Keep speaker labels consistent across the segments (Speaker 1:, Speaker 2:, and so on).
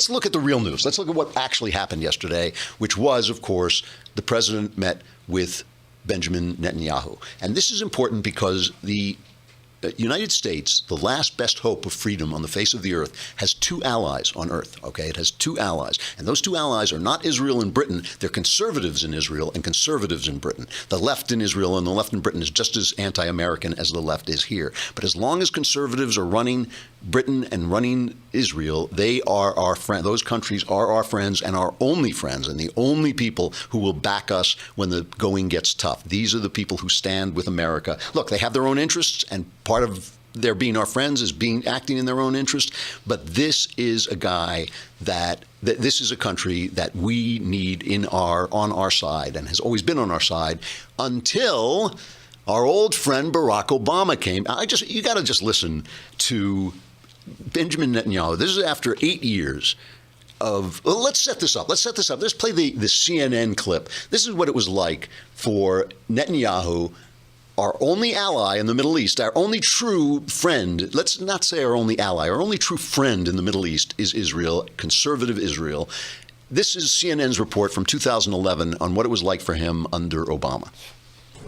Speaker 1: let's look at the real news. Let's look at what actually happened yesterday, which was, of course, the president met with Benjamin Netanyahu. And this is important because the United States, the last best hope of freedom on the face of the earth, has two allies on earth, okay? It has two allies. And those two allies are not Israel and Britain. They're conservatives in Israel and conservatives in Britain. The left in Israel and the left in Britain is just as anti-American as the left is here. But as long as conservatives are running Britain and running Israel, they are our friend. Those countries are our friends and our only friends and the only people who will back us when the going gets tough. These are the people who stand with America. Look, they have their own interests, and part of their being our friends is acting in their own interest. But this is a guy that this is a country that we need on our side and has always been on our side until our old friend Barack Obama came. You got to just listen to Benjamin Netanyahu. This is after 8 years of. Well, let's set this up. Let's play the CNN clip. This is what it was like for Netanyahu, our only ally in the Middle East, our only true friend. Let's not say our only ally. Our only true friend in the Middle East is Israel, conservative Israel. This is CNN's report from 2011 on what it was like for him under Obama.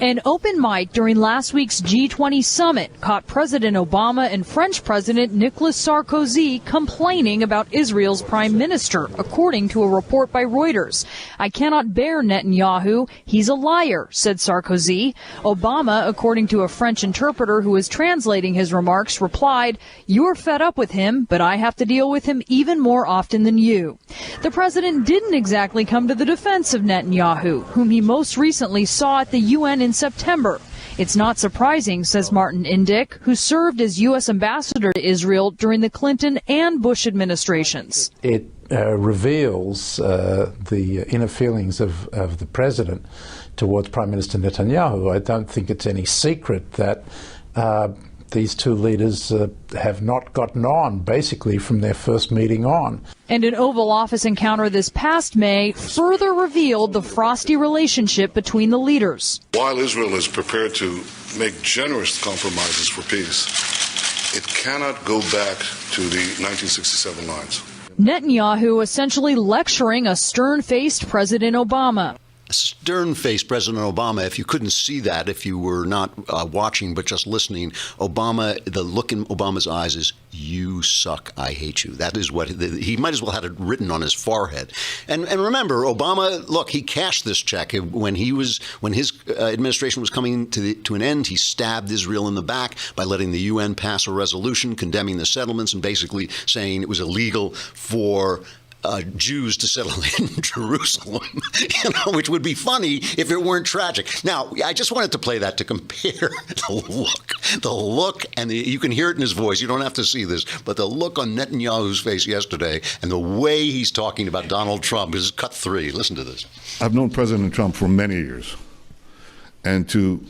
Speaker 2: An open mic during last week's G20 summit caught President Obama and French President Nicolas Sarkozy complaining about Israel's prime minister, according to a report by Reuters. "I cannot bear Netanyahu. He's a liar," said Sarkozy. Obama, according to a French interpreter who was translating his remarks, replied, "You're fed up with him, but I have to deal with him even more often than you." The president didn't exactly come to the defense of Netanyahu, whom he most recently saw at the UN in September. It's not surprising, says Martin Indyk, who served as U.S. ambassador to Israel during the Clinton and Bush administrations.
Speaker 3: It reveals the inner feelings of the president towards Prime Minister Netanyahu. I don't think it's any secret that these two leaders have not gotten on, basically, from their first meeting on.
Speaker 2: And an Oval Office encounter this past May further revealed the frosty relationship between the leaders.
Speaker 4: While Israel is prepared to make generous compromises for peace, it cannot go back to the 1967 lines.
Speaker 2: Netanyahu essentially lecturing a stern-faced President Obama.
Speaker 1: Stern-faced President Obama. If you couldn't see that, if you were not watching but just listening, Obama, the look in Obama's eyes is, "You suck, I hate you." That is what he might as well had it written on his forehead. And remember, Obama, look, he cashed this check when his administration was coming to an end. He stabbed Israel in the back by letting the UN pass a resolution condemning the settlements and basically saying it was illegal for Jews to settle in Jerusalem, which would be funny if it weren't tragic. Now, I just wanted to play that to compare the look, and you can hear it in his voice. You don't have to see this, but the look on Netanyahu's face yesterday and the way he's talking about Donald Trump is cut three. Listen to this.
Speaker 4: I've known President Trump for many years, and to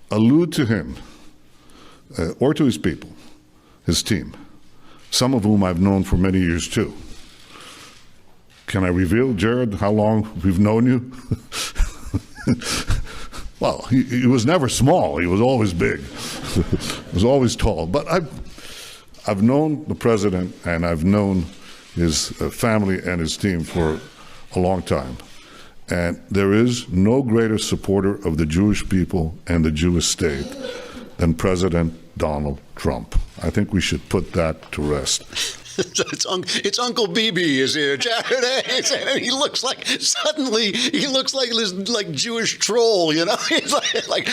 Speaker 4: allude to him or to his people, his team, some of whom I've known for many years too. Can I reveal, Jared, how long we've known you? Well, he was never small. He was always big. He was always tall. But I've known the president and I've known his family and his team for a long time. And there is no greater supporter of the Jewish people and the Jewish state than President Donald Trump. I think we should put that to rest.
Speaker 1: It's Uncle BB is here, Jared. He looks like this Jewish troll, you know. He's like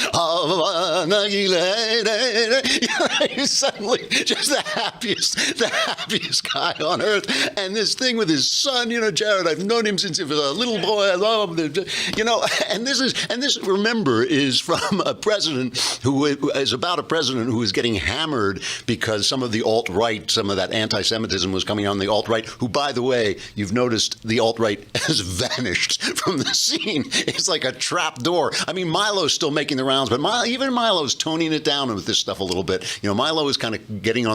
Speaker 1: he's suddenly just the happiest guy on earth. And this thing with his son, you know, Jared, I've known him since he was a little boy. I love him, you know. And this remember is from a president who is about a president who is getting hammered because some of the alt-right, some of that anti-Semitism was coming on the alt-right, who, by the way, you've noticed the alt-right has vanished from the scene. It's like a trap door. I mean, Milo's still making the rounds, but even Milo's toning it down with this stuff a little bit. You know, Milo is kind of getting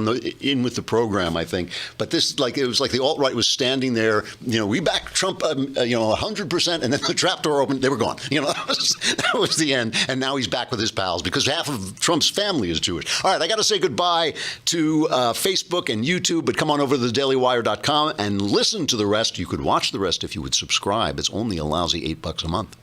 Speaker 1: in with the program, I think. But this, it was like the alt-right was standing there, you know, we back Trump, 100%, and then the trap door opened, they were gone. You know, that was the end. And now he's back with his pals because half of Trump's family is Jewish. All right, I got to say goodbye to Facebook and YouTube, but come on over over to thedailywire.com and listen to the rest. You could watch the rest if you would subscribe. It's only a lousy $8 a month.